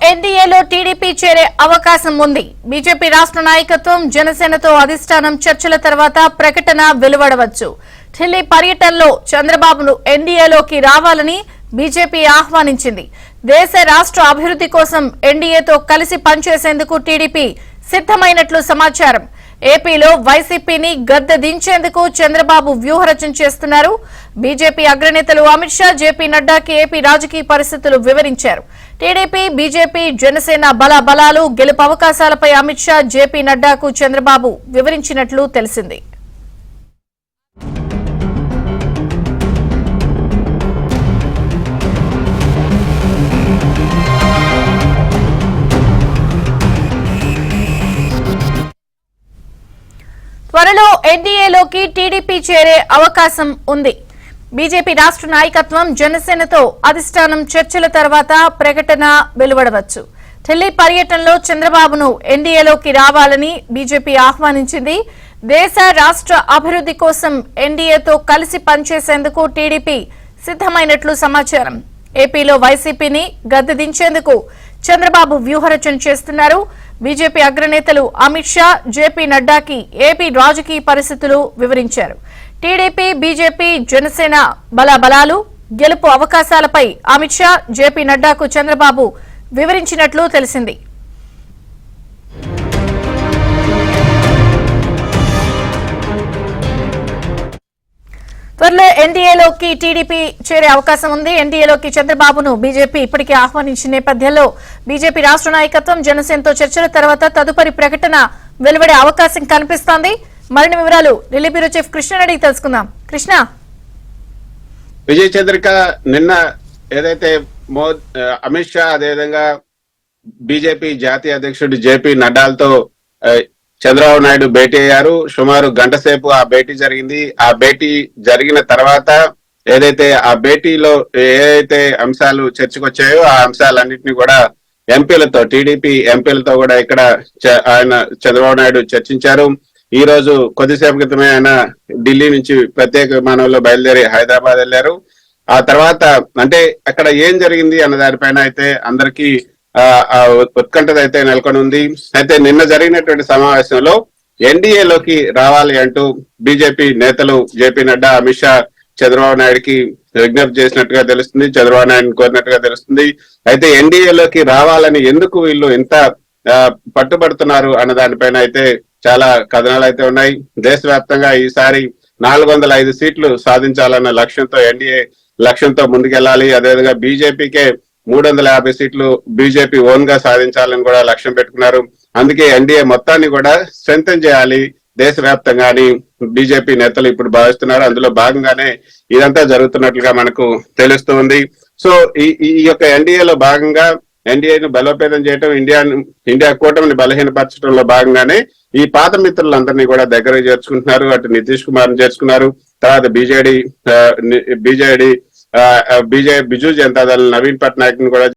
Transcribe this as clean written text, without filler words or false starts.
ఎన్డీఏలో టీడీపీ చేరే అవకాశం ఉంది. బీజేపీ రాష్ట్ర నాయకత్వం జనసేనతో అధిష్టానం చర్చల తర్వాత ప్రకటన వెలువడవచ్చు. ఢిల్లీ పర్యటనలో చంద్రబాబును ఎన్డీఏలోకి రావాలని బీజేపీ ఆహ్వానించింది. దేశ రాష్ట్ర అభివృద్ధి కోసం ఎన్డీఏతో కలిసి పనిచేసేందుకు టీడీపీ సిద్దమైనట్లు సమాచారం. ఏపీలో వైసీపీని గద్దె దించేందుకు చంద్రబాబు వ్యూహరచన చేస్తున్నారు. బీజేపీ అగ్రనేతలు అమిత్ షా, జేపీ నడ్డాకి ఏపీ రాజకీయ పరిస్థితులు వివరించారు. టీడీపీ, బీజేపీ, జనసేన బలాలు, గెలుపు అవకాశాలపై అమిత్ షా, జేపీ నడ్డాకు చంద్రబాబు వివరించినట్లు తెలిసింది. త్వరలో ఎన్డీఏలోకి టీడీపీ చేరే అవకాశం ఉంది. బీజేపీ రాష్ట్ర నాయకత్వం జనసేనతో అధిష్టానం చర్చల తర్వాత ప్రకటన వెలువడవచ్చు. ఢిల్లీ పర్యటనలో చంద్రబాబును ఎన్డీఏలోకి రావాలని బీజేపీ ఆహ్వానించింది. దేశ రాష్ట్ర అభివృద్ధి కోసం ఎన్డీఏతో కలిసి పనిచేసేందుకు టీడీపీ సిద్దమైనట్లు సమాచారం. ఏపీలో వైసీపీని గద్దె దించేందుకు చంద్రబాబు వ్యూహరచన చేస్తున్నారు. బీజేపీ అగ్రనేతలు అమిత్ షా, జేపీ నడ్డాకి ఏపీ రాజకీయ పరిస్థితులు వివరించారు. టీడీపీ, బీజేపీ, జనసేన బలాలు, గెలుపు అవకాశాలపై అమిత్ షా, జేపీ నడ్డాకు చంద్రబాబు వివరించినట్లు తెలిసింది. త్వరలో ఎన్డీఏలోకి టీడీపీ చేరే అవకాశం ఉంది. ఎన్డీఏలోకి చంద్రబాబును బీజేపీ ఇప్పటికే ఆహ్వానించిన నేపథ్యంలో బీజేపీ రాష్ట్ర నాయకత్వం జనసేనతో చర్చల తర్వాత తదుపరి ప్రకటన వెలువడే అవకాశం కనిపిస్తోంది. మరిన్ని వివరాలు ఢిల్లీ బ్యూరో చీఫ్ కృష్ణ అడిగి తెలుసుకుందాం. కృష్ణ, విజయ్ చంద్రిక, నిన్న ఏదైతే అమిత్ షా అదేవిధంగా బీజేపీ జాతీయ అధ్యక్షుడు జేపీ నడ్డాలతో చంద్రబాబు నాయుడు భేటీ అయ్యారు. సుమారు గంట సేపు ఆ భేటీ జరిగింది. ఆ భేటీ జరిగిన తర్వాత ఏదైతే ఆ భేటీలో ఏదైతే అంశాలు చర్చకు వచ్చాయో ఆ అంశాలన్నింటినీ కూడా ఎంపీలతో, టీడీపీ ఎంపీలతో కూడా ఇక్కడ ఆయన చంద్రబాబు నాయుడు చర్చించారు. ఈ రోజు కొద్దిసేపు క్రితమే ఆయన ఢిల్లీ నుంచి ప్రత్యేక విమానంలో బయలుదేరి హైదరాబాద్ వెళ్లారు. ఆ తర్వాత అంటే అక్కడ ఏం జరిగింది అన్న దానిపైన అయితే అందరికీ ఉత్కంఠత అయితే నెలకొని ఉంది. అయితే నిన్న జరిగినటువంటి సమావేశంలో ఎన్డీఏలోకి రావాలి అంటూ బీజేపీ నేతలు జేపీ నడ్డా, అమిత్ షా చంద్రబాబు నాయుడుకి విజ్ఞప్తి చేసినట్టుగా తెలుస్తుంది, చంద్రబాబు నాయుడుని కోరినట్టుగా తెలుస్తుంది. అయితే ఎన్డీఏలోకి రావాలని ఎందుకు వీళ్ళు ఇంత పట్టుబడుతున్నారు అన్న దానిపైన అయితే చాలా కథనాలు అయితే ఉన్నాయి. దేశవ్యాప్తంగా ఈసారి 405 సీట్లు సాధించాలన్న లక్ష్యంతో ఎన్డీఏ లక్ష్యంతో ముందుకెళ్లాలి. అదేవిధంగా బీజేపీకే 350 సీట్లు బీజేపీ ఓన్ గా సాధించాలని కూడా లక్ష్యం పెట్టుకున్నారు. అందుకే ఎన్డీఏ మొత్తాన్ని కూడా స్ట్రెంథెన్ చేయాలి దేశవ్యాప్తంగా అని బీజేపీ నేతలు ఇప్పుడు భావిస్తున్నారు. అందులో భాగంగానే ఇదంతా జరుగుతున్నట్లుగా మనకు తెలుస్తూ ఉంది. సో ఈ యొక్క ఎన్డీఏలో భాగంగా ఎన్డీఏను బలోపేతం చేయడం, ఇండియా కూటమిని బలహీనపరచడంలో భాగంగానే ఈ పాత మిత్రులందరినీ కూడా దగ్గరకు చేర్చుకుంటున్నారు. అటు నితీష్ కుమార్ చేర్చుకున్నారు, తర్వాత బిజు జనతాదళ్ నవీన్ పట్నాయక్ ని కూడా